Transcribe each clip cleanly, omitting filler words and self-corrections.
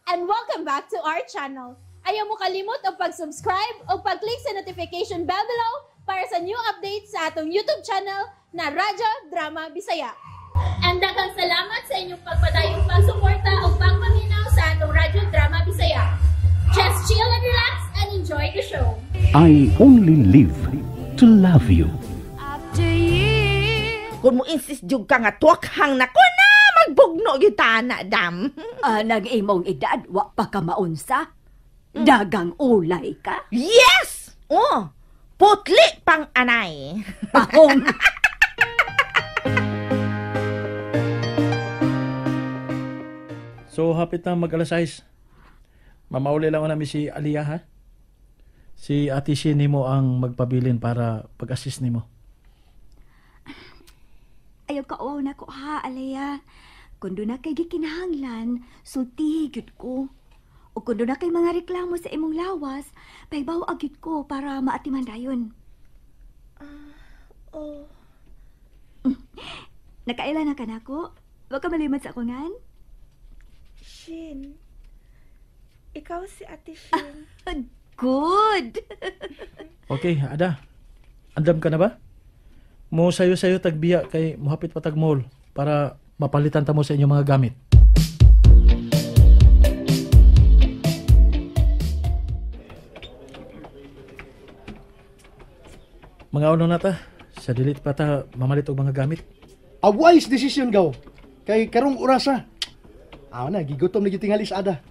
and welcome back to our channel. Ayaw mo kalimot o pag-subscribe o pag-click sa notification bell below para sa new updates sa atong YouTube channel na Radyo Drama Bisaya. And daghang salamat sa inyong pagpadayong pagsuporta o pagpaminaw sa atong Radyo Drama Bisaya. Just chill and relax and enjoy the show. I only live to love you. Kung mo insist jug ka nga tuwakhang na ko na magbugno gitana dam. Nag-imong edad, wa pa ka maunsa? Dagang ulay ka? Yes! Oh, putli pang anay. Pahong! So, hapit na mag-alas 6. Mamauli lang namin si Aliyah, ha? Si Ate Shin mo ang magpabilin para pag-assist nimo. Ayaw ka na ko ha, Alaya. Kung doon na kay gikinahanglan, sultihi gyud ko. O kung doon na kay mga reklamo sa imong lawas, paibaw agyud ko para maatiman dayon. Nakaila na ka na ko? Wag ka malimot sa kungan? Shin, ikaw si Ate Shin. Good! Okay, Ada. Andam ka na ba? Mo sayo-sayo tagbiya kay muhapit pa tag mall para mapalitan ta mo sa inyong mga gamit. Mga ulo na ta, sa dilit pa ta mamalit og mga gamit. A wise decision gaw. Kay karong orasa. Na gigutom na gitingali sa ada.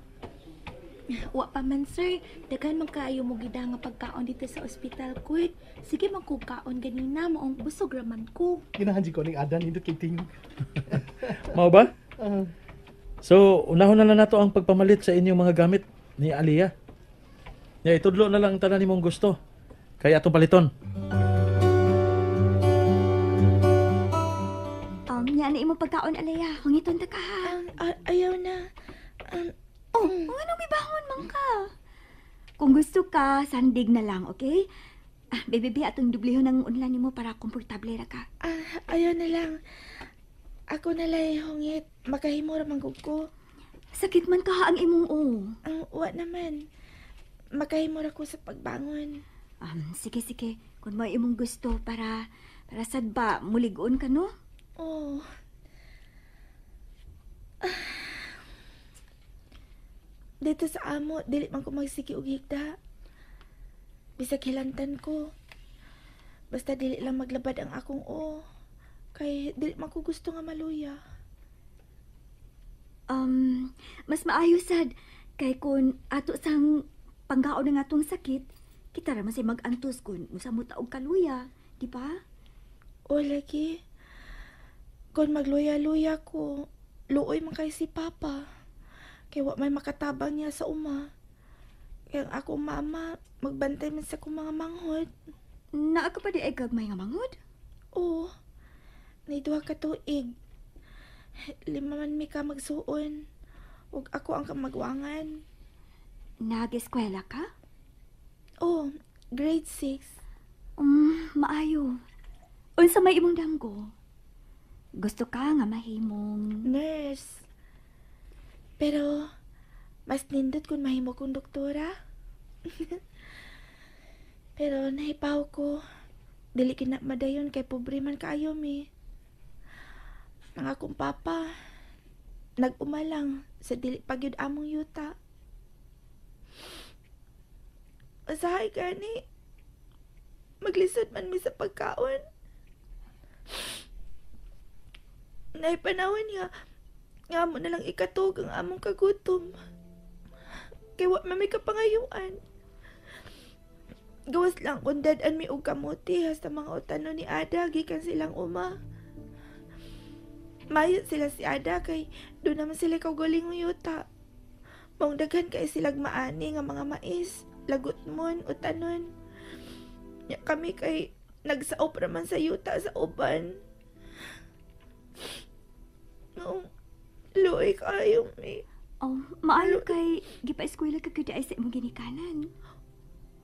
Wa pa man sir, daghan man kaayo mo gida nga pagkaon dito sa ospital kud. Sige magkukaon ganina maong busog raman ko. Ginahanji ko ning ada nindot kay tingog. Mao ba? So, unahon na lang nato ang pagpamalit sa inyong mga gamit ni Aliyah. Ya, itudlo na lang ang tanan nimong gusto. Kaya atong paliton. Yan na imong pagkaon, Alaya. Hungiton ta ka ha. Ayaw na. Ano may bangon man ka? Kung gusto ka, sandig na lang, okay? Baby, atong dubliho ng unlan nimo para komportable ra ka. Ayaw na lang. Ako na lang hungit. Makahimo raman ko. Sakit man ka ang imong Wa naman. Makahimo ra ko sa pagbangon. Sige. Kung may imong gusto para sad ba muligon ka, no? Oh. Dito sa amo, dili man ko magsiki og higda. Bisag hilantan ko. Basta dili lang maglabad ang akong kay dili man ko gusto nga maluya. Mas maayo sad kay kun ato sang panggaon ng atong sakit, kita ra man say mag-antos kun usa mo ta og kaluya, di ba? O lagi. Kung magluya-luya ko, luoy man kay si Papa. Kaya wa may makatabang niya sa uma. Kaya ang akong mama, magbantay man sa akong mga manghod. Naa ka pa di ay gagmay nga manghod? Oo. Naiduha ka tuig. 5 man mi ka magsuon. Ug ako ang kamagwangan. Nag-eskwela ka? Oo, grade 6. Maayo. Unsa may imong damgo? Gusto ka nga mahimong nurse. Pero, mas nindot kung mahimo kong doktora. Pero, nahipaw ko. Dili kina madayon kay pobre man kaayo mi. Ang akong papa, nag-umalang sa dili pagyud among yuta. Usahay gani. Maglisod man mi sa pagkaon. Naipanahon nga mo na lang ikatog ang among kagutom. Kaya wa may kapangayuan. Gawas lang kung dadan mi og kamuti hasta mga utano ni Ada gikan silang uma. Mayot sila si Ada kay doon naman sila kaugaling uyuta. Mong daghan kay silag maani nga mga mais, lagot mon, utanon. Ya kami kay nagsaop raman sa yuta sa uban. Luoy kayo, mi. Maayo kay gipa-eskwela ka kada ay sa imong ginikanan.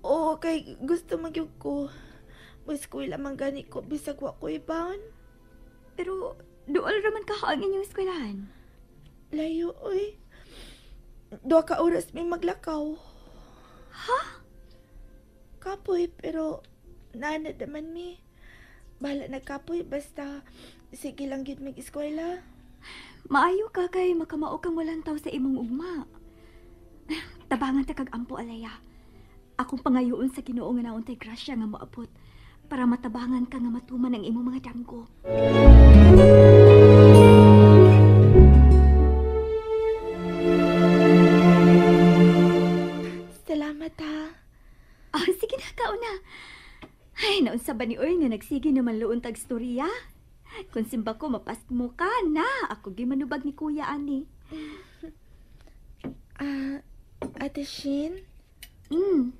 Oo, kay gusto magyug ko. Eskwela man gani ko bisag wa ko ibaon. Pero dool raman ka ang inyong eskwelahan. Layo, oy. 2 ka oras may maglakaw. Ha? Kapoy, pero naanad naman mi. Bahala na kapoy, basta sige lang yun mag-eskwela. Maayo ka kay makamao kang walang taw sa imong ugma. Tabangan ta kag ampo alaya. Akong pangayoon sa Ginoo nga nauntay grasya nga moabot para matabangan ka nga matuman ang imong mga damgo. Salamat ha. Ah, sige na, kauna. Ay, naunsa ba ni Oy nga nagsige naman luon tag storya? Kung simba ko, mapas mo ka na. Ako gimanubag ni Kuya Ani. Ate Shin, Mm.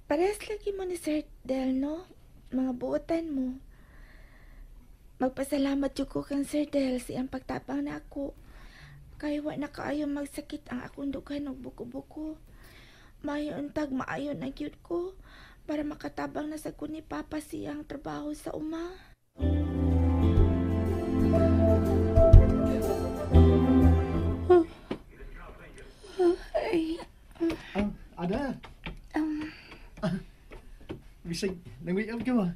parehas lagi mo ni Sir Del, no? Mga buotan mo. Magpasalamat yun ko kang Sir Del siyang pagtapang na ako. Kaya wa na kaayo magsakit ang akong dugan og buko-buko. Mayon tag maayon na gyud ko para makatabang na sa ko ni Papa siyang trabaho sa uma. Ada. Bisag, nang-wake up ka ba?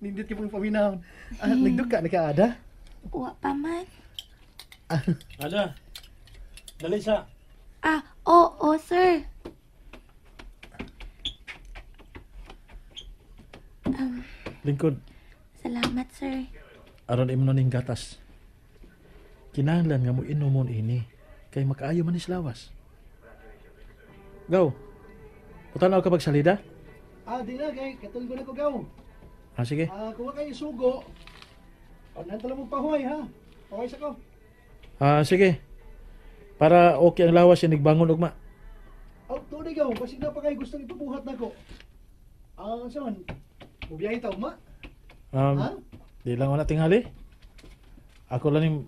Nindit ka pang paminahon. Nagduka na ka, Ada? Wa pa man. Ada, dali sa. Oo, sir. Lingkod, Salamat, sir. aron imo ning gatas. Kinahanglan nga mo inomon ini kay makaayo man is lawas. Gaw. Putanaw ka salida? Di na, kay katulgo na ko gaw. Sige. Kuha kayo sugo. Nantala mo pahuay, ha? Okay sa ko. Sige. Para okay ang lawas yung nagbangon ugma. Tunay gaw, basig na pa kayo gustong ipabuhat na ko. Saan? Bubiyahe tao, ma? Ha? Di lang wala tingali. Ako lang yung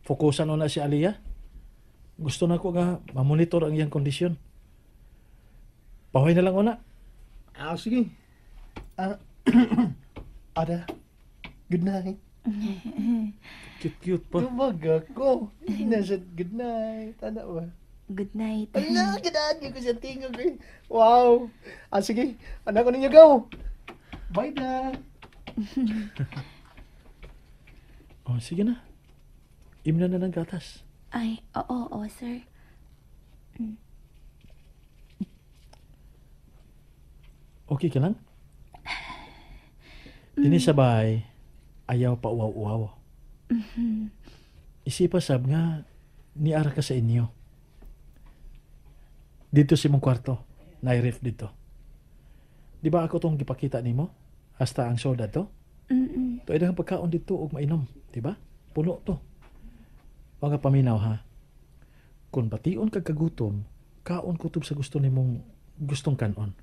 fokusan na si Aliyah. Gusto na ko nga mamonitor ang iyang kondisyon. Pahoy na lang una. Sige. Ada, good night. Cute-cute pa. Tumag ako. Nasa good night. Ano ba? Good night. Ala, ganahan ko sa tingog eh. Wow. Sige. Anak ko ninyo go. Bye na. Sige na. Imna na ng gatas. Ay, oo, sir. Okay ka lang? Dini sa bahay, ayaw pa uwaw-uwaw. Isipa sab nga, niara ka sa inyo. Dito si mong kwarto, nairef dito. Di ba ako tong gipakita nimo? Hasta ang soda to? To ay daghang pagkaon dito og mainom, di ba? Puno to. O nga paminaw ha. Kung bation kag kagutom, kaon kutob sa gusto nimong gustong kanon.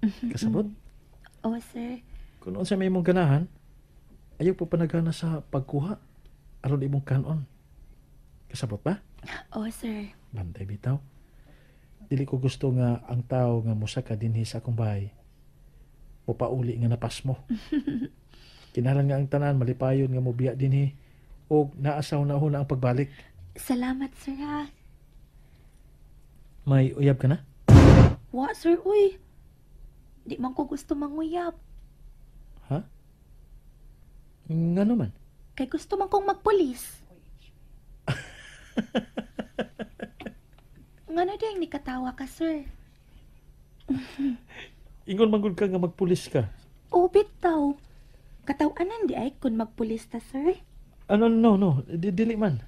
Kasabot? Oo, sir. Kung unsa may imong ganahan, ayaw po panagana sa pagkuha aron imong kanon. Kasabot ba? Oo, sir. Bantay bitaw. Dili ko gusto nga ang tao nga musaka dinhi sa akong bahay mupauli nga napas mo. Kinahanglan nga ang tanan malipayon nga mobiya dinhi o naasaw na una ang pagbalik. Salamat, sir, ha. May uyab ka na? Wa, sir, uy. Di man ko gusto manguyab. Ha? Nga naman. Kay gusto man kong magpulis. Nga na diyang nikatawa ka, sir. Ingon manggod ka nga magpulis ka. O, bitaw. Katawanan di ay kung magpulis ta, sir. No. Dili man.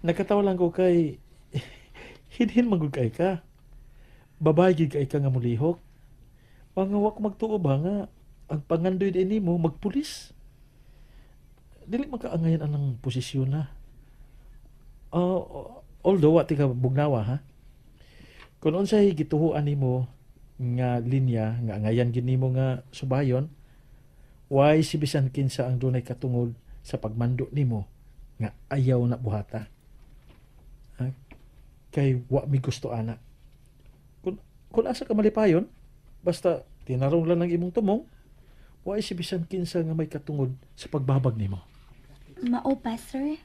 Nagkatawa lang ko kay hinhin manggod kay ka. Babae gid kay ka nga mulihok. Mga wak magtuo ba nga ang pangandoy din mo magpulis. Dili man kaangayan anang posisyon na. Although wati ka bugnawa ha. Kung unsay gituhuan nimo nga linya nga angayan gid nimo nga subayon, why si bisan kinsa ang dunay katungod sa pagmando nimo nga ayaw na buhata. Ha? Kay wa mi gusto ana. Kung asa ka malipayon, basta tinarong lang ng imong tumong, why si bisan kinsa nga may katungod sa pagbabag nimo. Mao ba, sir?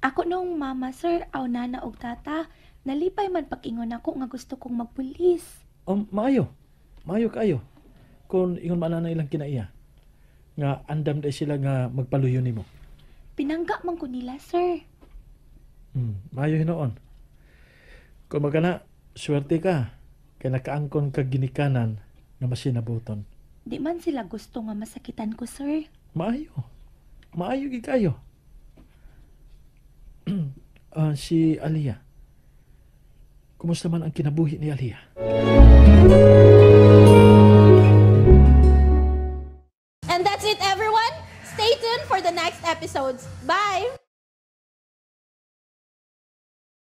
Ako nung mama, sir, aw nana og tata, nalipay man pag-ingon ako nga gusto kong magpulis. Maayo. Maayo kaayo. Kung ingon man na ilang kinaiya. Nga andam day sila nga magpaluyo nimo. Pinangga man ko nila, sir. Maayo hinoon. Kung magana, swerte ka. Kaya nakaangkon kag ginikanan nga masinabuton. Di man sila gusto nga masakitan ko, sir. Maayo. Maayo gid kayo. Si Aliyah. Kumusta man ang kinabuhi ni Aliyah? And that's it, everyone. Stay tuned for the next episodes. Bye!